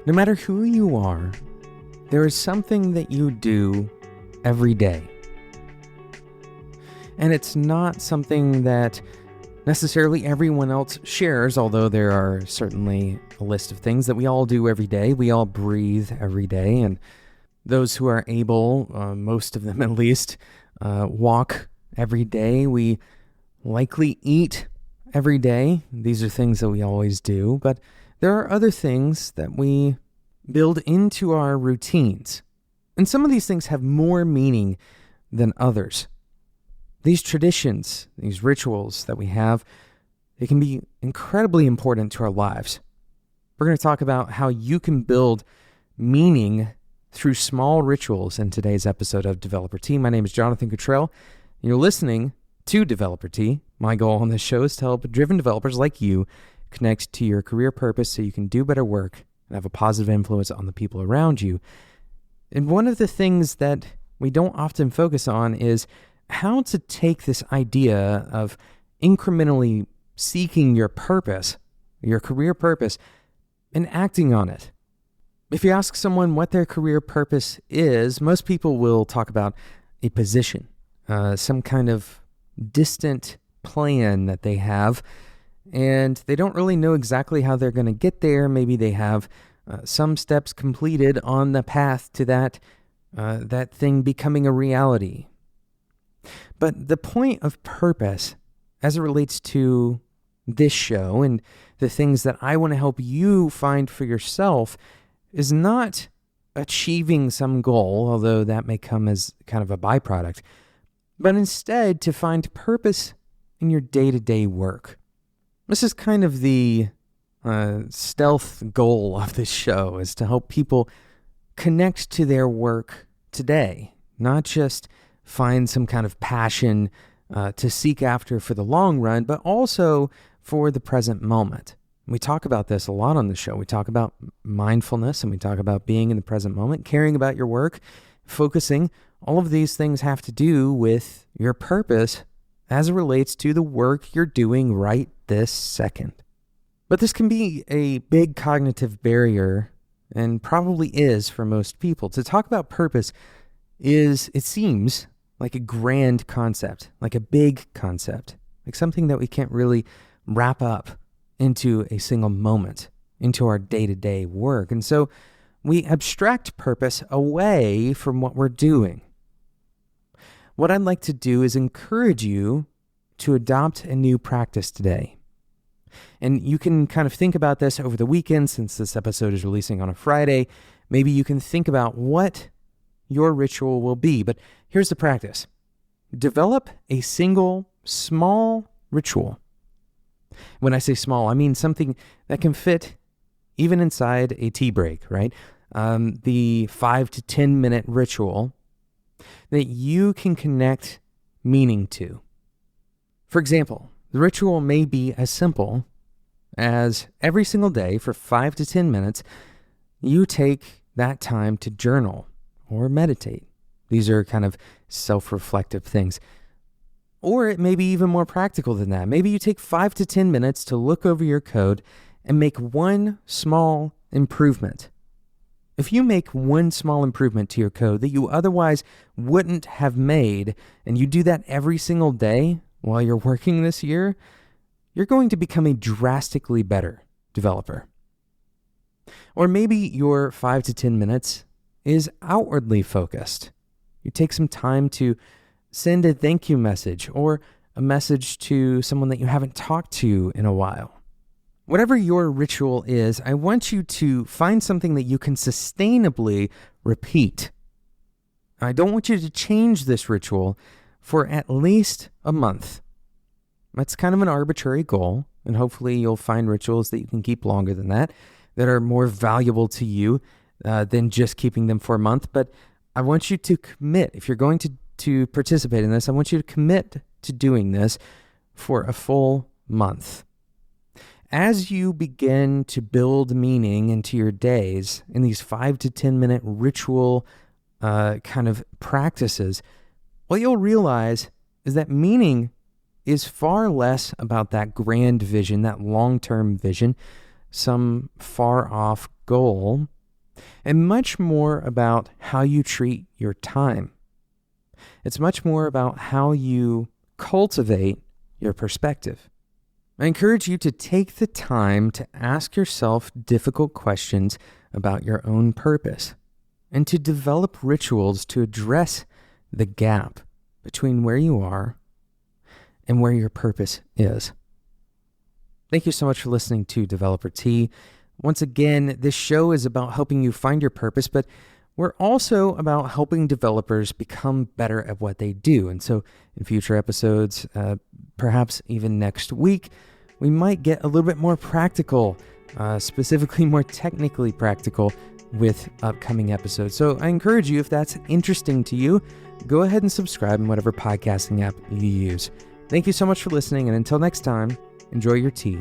No matter who you are, there is something that you do every day. And it's not something that necessarily everyone else shares, although there are certainly a list of things that we all do every day. We all breathe every day, and those who are able, most of them at least, walk every day. We likely eat every day. These are things that we always do, but there are other things that we build into our routines. And some of these things have more meaning than others. These traditions, these rituals that we have, they can be incredibly important to our lives. We're going to talk about how you can build meaning through small rituals in today's episode of Developer Tea. My name is Jonathan Cottrell, and you're listening to Developer Tea. My goal on this show is to help driven developers like you connect to your career purpose so you can do better work and have a positive influence on the people around you. And one of the things that we don't often focus on is how to take this idea of incrementally seeking your purpose, your career purpose, and acting on it. If you ask someone what their career purpose is, most people will talk about a position, some kind of distant plan that they have, and they don't really know exactly how they're going to get there. Maybe they have some steps completed on the path to that thing becoming a reality. But the point of purpose, as it relates to this show and the things that I want to help you find for yourself, is not achieving some goal, although that may come as kind of a byproduct, but instead to find purpose in your day-to-day work. This is kind of the stealth goal of this show, is to help people connect to their work today, not just find some kind of passion to seek after for the long run, but also for the present moment. We talk about this a lot on the show. We talk about mindfulness, and we talk about being in the present moment, caring about your work, focusing. All of these things have to do with your purpose as it relates to the work you're doing right this second. But this can be a big cognitive barrier, and probably is for most people. To talk about purpose is, it seems, like a grand concept, like a big concept, like something that we can't really wrap up into a single moment, into our day-to-day work. And so we abstract purpose away from what we're doing. What I'd like to do is encourage you to adopt a new practice today. And you can kind of think about this over the weekend, since this episode is releasing on a Friday. Maybe you can think about what your ritual will be. But here's the practice. Develop a single small ritual. When I say small, I mean something that can fit even inside a tea break, right? The 5 to 10 minute ritual that you can connect meaning to. For example, the ritual may be as simple as every single day for 5 to 10 minutes, you take that time to journal or meditate. These are kind of self-reflective things. Or it may be even more practical than that. Maybe you take 5 to 10 minutes to look over your code and make one small improvement. If you make one small improvement to your code that you otherwise wouldn't have made, and you do that every single day while you're working this year, you're going to become a drastically better developer. Or maybe your 5 to 10 minutes is outwardly focused. You take some time to send a thank you message or a message to someone that you haven't talked to in a while. Whatever your ritual is, I want you to find something that you can sustainably repeat. I don't want you to change this ritual for at least a month. That's kind of an arbitrary goal, and hopefully you'll find rituals that you can keep longer than that are more valuable to you than just keeping them for a month. But I want you to commit. If you're going to participate in this, I want you to commit to doing this for a full month. As you begin to build meaning into your days in these 5 to 10 minute ritual kind of practices, what you'll realize is that meaning is far less about that grand vision, that long-term vision, some far-off goal, and much more about how you treat your time. It's much more about how you cultivate your perspective. I encourage you to take the time to ask yourself difficult questions about your own purpose and to develop rituals to address the gap between where you are and where your purpose is. Thank you so much for listening to Developer Tea. Once again, this show is about helping you find your purpose, but we're also about helping developers become better at what they do. And so in future episodes, perhaps even next week, we might get a little bit more practical, specifically more technically practical with upcoming episodes. So I encourage you, if that's interesting to you, go ahead and subscribe in whatever podcasting app you use. Thank you so much for listening, and until next time, enjoy your tea.